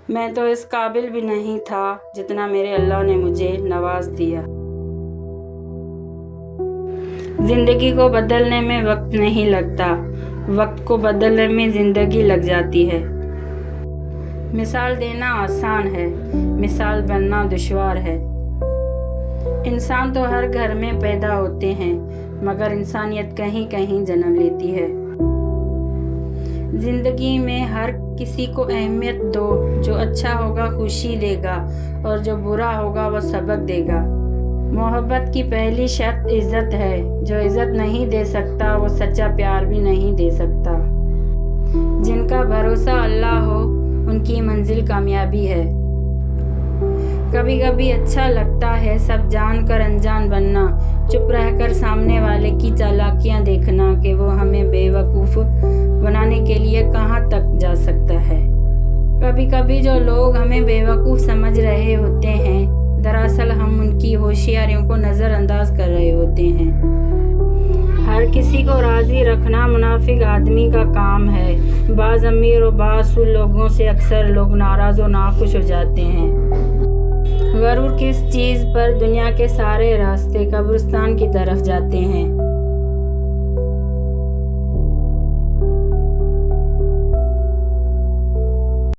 میں تو اس قابل بھی نہیں تھا جتنا میرے اللہ نے مجھے نواز دیا۔ زندگی کو بدلنے میں وقت نہیں لگتا، وقت کو بدلنے میں زندگی لگ جاتی ہے۔ مثال دینا آسان ہے، مثال بننا دشوار ہے۔ انسان تو ہر گھر میں پیدا ہوتے ہیں، مگر انسانیت کہیں کہیں جنم لیتی ہے۔ زندگی میں ہر کسی کو اہمیت دو، جو اچھا ہوگا خوشی دے گا اور جو برا ہوگا وہ سبق دے گا۔ محبت کی پہلی شرط عزت ہے، جو عزت نہیں دے سکتا وہ سچا پیار بھی نہیں دے سکتا۔ جن کا بھروسہ اللہ ہو ان کی منزل کامیابی ہے۔ کبھی کبھی اچھا لگتا ہے سب جان کر انجان بننا، چپ رہ کر سامنے والے کی چالاکیاں دیکھنا کہ وہ ہمیں بے وقوف بنانے کے لیے کہاں تک جا سکتا ہے۔ کبھی کبھی جو لوگ ہمیں بے وقوف سمجھ رہے ہوتے ہیں، دراصل ہم ان کی ہوشیاریوں کو نظر انداز کر رہے ہوتے ہیں۔ ہر کسی کو راضی رکھنا منافق آدمی کا کام ہے۔ بعض امیر و بااصول لوگوں سے اکثر لوگ ناراض و ناخوش ہو جاتے ہیں۔ غرور کس چیز پر؟ دنیا کے سارے راستے قبرستان کی طرف جاتے ہیں۔